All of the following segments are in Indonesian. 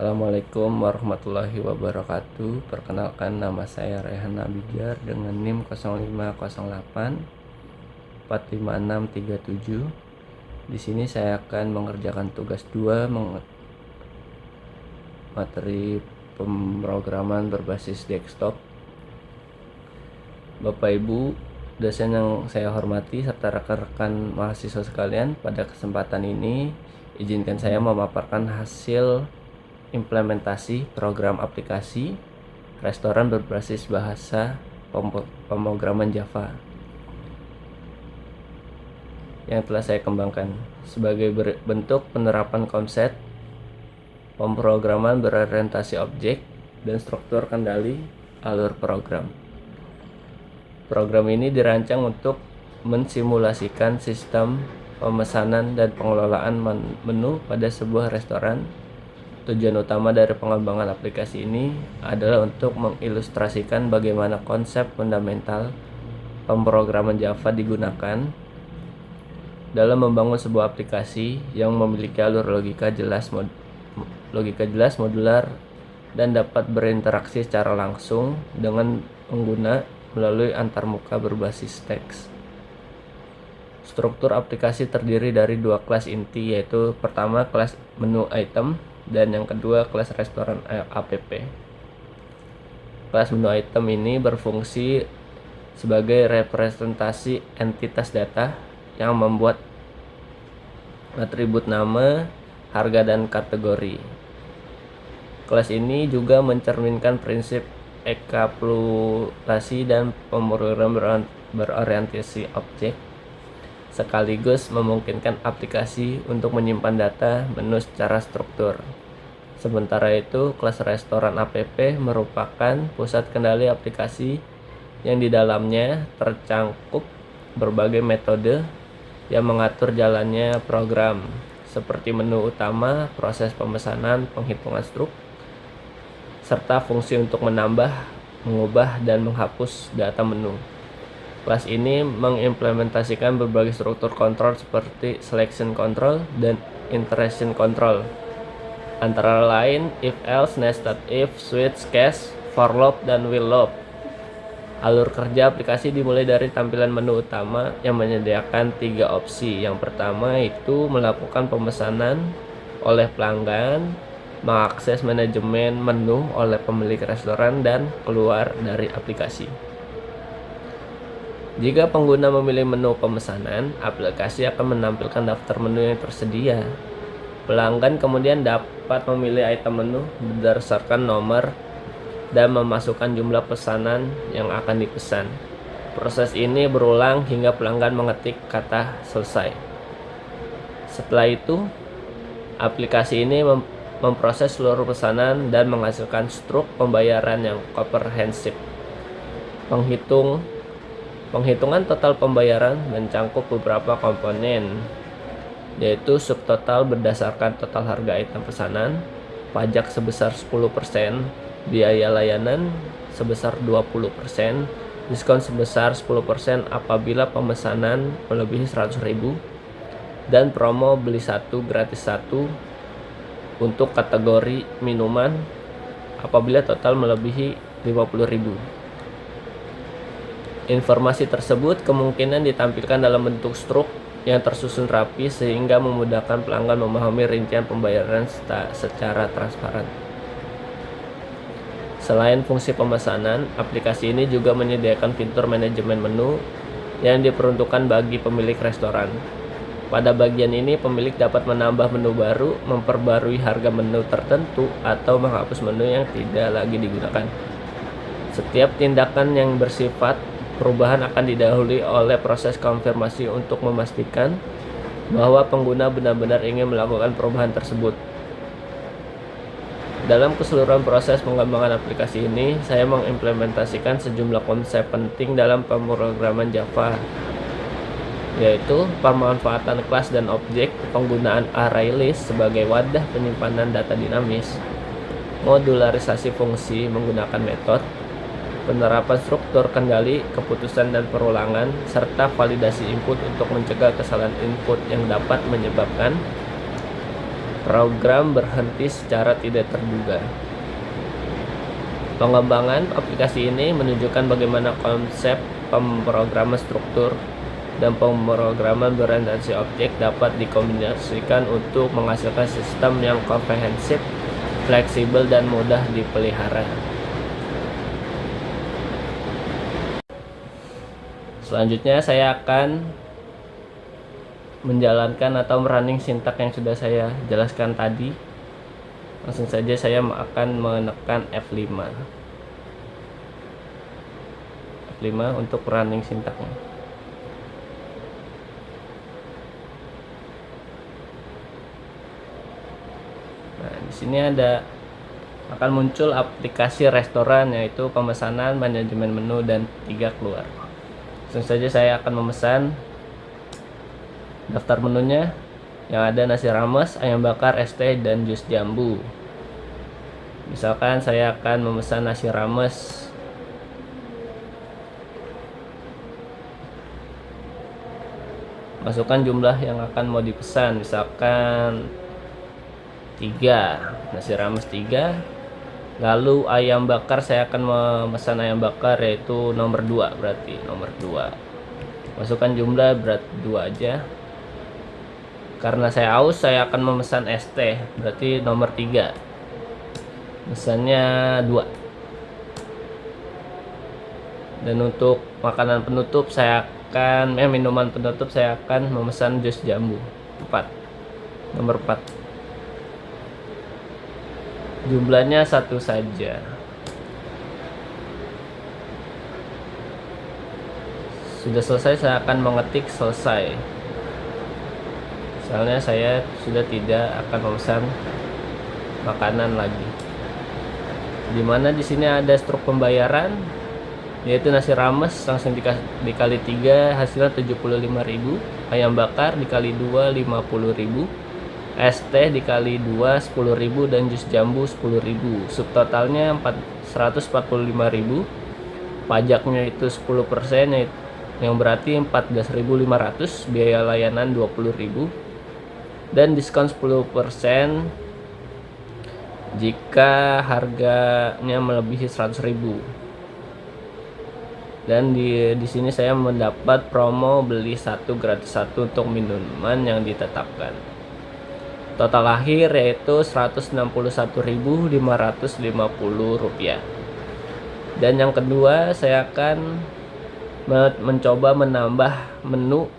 Assalamualaikum warahmatullahi wabarakatuh. Perkenalkan, nama saya Rehan Abidjar dengan NIM 0508 45637. Di sini saya akan mengerjakan tugas 2 materi pemrograman berbasis desktop. Bapak Ibu dosen yang saya hormati serta rekan-rekan mahasiswa sekalian, pada kesempatan ini izinkan saya memaparkan hasil implementasi program aplikasi restoran berbasis bahasa pemrograman Java yang telah saya kembangkan sebagai bentuk penerapan konsep pemrograman berorientasi objek dan struktur kendali alur program. Program ini dirancang untuk mensimulasikan sistem pemesanan dan pengelolaan menu pada sebuah restoran. Tujuan utama dari pengembangan aplikasi ini adalah untuk mengilustrasikan bagaimana konsep fundamental pemrograman Java digunakan dalam membangun sebuah aplikasi yang memiliki alur logika jelas, modular, dan dapat berinteraksi secara langsung dengan pengguna melalui antarmuka berbasis teks. Struktur aplikasi terdiri dari dua kelas inti, yaitu pertama kelas menu item dan yang kedua kelas restoran app. Kelas menu item ini berfungsi sebagai representasi entitas data yang membuat atribut nama, harga, dan kategori. Kelas ini juga mencerminkan prinsip enkapsulasi dan pemrograman berorientasi objek, sekaligus memungkinkan aplikasi untuk menyimpan data menu secara struktur. Sementara itu, kelas restoran app merupakan pusat kendali aplikasi yang di dalamnya tercangkup berbagai metode yang mengatur jalannya program, seperti menu utama, proses pemesanan, penghitungan struk, serta fungsi untuk menambah, mengubah, dan menghapus data menu. Kelas ini mengimplementasikan berbagai struktur kontrol seperti selection control dan iteration control, antara lain if else, nested if, switch, cache, for loop, dan while loop. Alur kerja aplikasi dimulai dari tampilan menu utama yang menyediakan 3 opsi. Yang pertama itu melakukan pemesanan oleh pelanggan, mengakses manajemen menu oleh pemilik restoran, dan keluar dari aplikasi. Jika pengguna memilih menu pemesanan, aplikasi akan menampilkan daftar menu yang tersedia. Pelanggan kemudian dapat memilih item menu berdasarkan nomor dan memasukkan jumlah pesanan yang akan dipesan. Proses ini berulang hingga pelanggan mengetik kata selesai. Setelah itu, aplikasi ini memproses seluruh pesanan dan menghasilkan struk pembayaran yang komprehensif. Penghitungan total pembayaran mencangkup beberapa komponen, yaitu subtotal berdasarkan total harga item pesanan, pajak sebesar 10%, biaya layanan sebesar 20%, diskon sebesar 10% apabila pemesanan melebihi 100.000, dan promo beli 1 gratis 1 untuk kategori minuman apabila total melebihi 50.000. Informasi tersebut kemungkinan ditampilkan dalam bentuk struk yang tersusun rapi sehingga memudahkan pelanggan memahami rincian pembayaran secara transparan. Selain fungsi pemesanan, aplikasi ini juga menyediakan fitur manajemen menu yang diperuntukkan bagi pemilik restoran. Pada bagian ini, pemilik dapat menambah menu baru, memperbarui harga menu tertentu, atau menghapus menu yang tidak lagi digunakan. Setiap tindakan yang bersifat perubahan akan didahului oleh proses konfirmasi untuk memastikan bahwa pengguna benar-benar ingin melakukan perubahan tersebut. Dalam keseluruhan proses pengembangan aplikasi ini, saya mengimplementasikan sejumlah konsep penting dalam pemrograman Java, yaitu pemanfaatan kelas dan objek, penggunaan ArrayList sebagai wadah penyimpanan data dinamis, modularisasi fungsi menggunakan metode, penerapan struktur kendali, keputusan dan perulangan, serta validasi input untuk mencegah kesalahan input yang dapat menyebabkan Program berhenti secara tidak terduga. Pengembangan aplikasi ini menunjukkan bagaimana konsep pemrograman struktur dan pemrograman berorientasi objek dapat dikombinasikan untuk menghasilkan sistem yang komprehensif, fleksibel, dan mudah dipelihara. Selanjutnya saya akan menjalankan atau running sintak yang sudah saya jelaskan tadi. Langsung saja saya akan menekan F5 untuk running sintaknya. Nah, di sini akan muncul aplikasi restoran, yaitu pemesanan, manajemen menu, dan 3 keluar. Langsung saja saya akan memesan. Daftar menunya yang ada nasi rames, ayam bakar, es teh, dan jus jambu. Misalkan saya akan memesan nasi rames. Masukkan jumlah yang akan mau dipesan, misalkan 3, nasi rames 3. Lalu ayam bakar saya akan memesan ayam bakar, yaitu nomor 2, berarti nomor 2. Masukkan jumlah berat 2 aja. Karena saya haus, saya akan memesan es teh, berarti nomor 3. Pesannya 2. Dan untuk makanan penutup minuman penutup saya akan memesan jus jambu 4. Nomor 4. Jumlahnya 1 saja. Sudah selesai, saya akan mengetik selesai. Misalnya saya sudah tidak akan memesan makanan lagi. Dimana di sini ada struk pembayaran, yaitu nasi rames langsung dikali 3 hasilnya 75.000, ayam bakar dikali 2 50.000, es teh dikali 2 10.000, dan jus jambu 10.000. Subtotalnya 145.000. Pajaknya itu 10%, yang berarti 14.500. Biaya layanan 20.000. Dan diskon 10% jika harganya melebihi 100.000. Dan di sini saya mendapat promo beli 1 gratis 1 untuk minuman yang ditetapkan. Total akhir yaitu Rp161.550. Dan yang kedua, saya akan mencoba menambah menu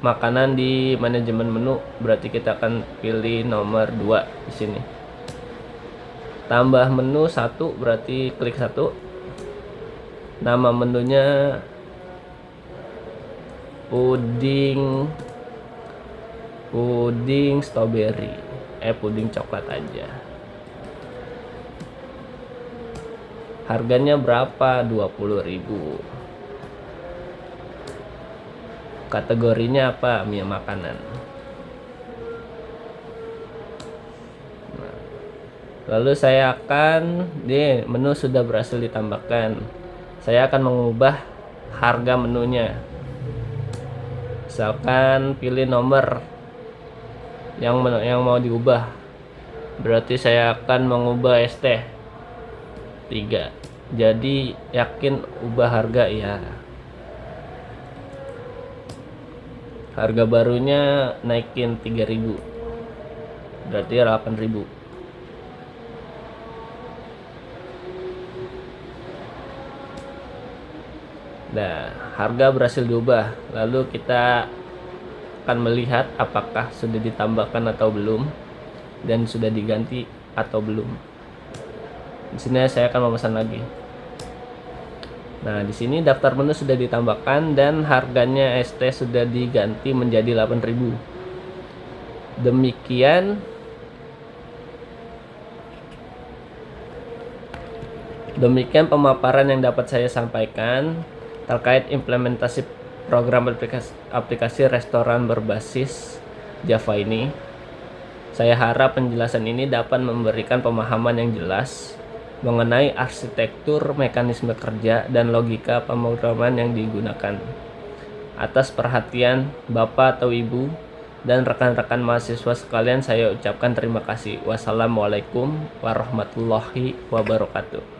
makanan di manajemen menu, berarti kita akan pilih nomor 2 di sini. Tambah menu 1, berarti klik 1. Nama menunya puding strawberry, puding coklat aja. Harganya berapa? 20.000. Kategorinya apa? Mie makanan. Nah, lalu saya akan menu sudah berhasil ditambahkan. Saya akan mengubah harga menunya. Misalkan pilih nomor yang mau diubah. Berarti saya akan mengubah es teh 3. Jadi yakin ubah harga ya. Harga barunya naikin 3.000, berarti 8.000. Nah, harga berhasil diubah. Lalu kita akan melihat apakah sudah ditambahkan atau belum, dan sudah diganti atau belum. Di sini saya akan memesan lagi. Nah, di sini daftar menu sudah ditambahkan dan harganya es teh sudah diganti menjadi 8.000. Demikian pemaparan yang dapat saya sampaikan terkait implementasi program aplikasi restoran berbasis Java ini. Saya harap penjelasan ini dapat memberikan pemahaman yang jelas mengenai arsitektur, mekanisme kerja, dan logika pemrograman yang digunakan. Atas perhatian Bapak atau Ibu, Dan rekan-rekan mahasiswa sekalian, saya ucapkan terima kasih. Wassalamualaikum warahmatullahi wabarakatuh.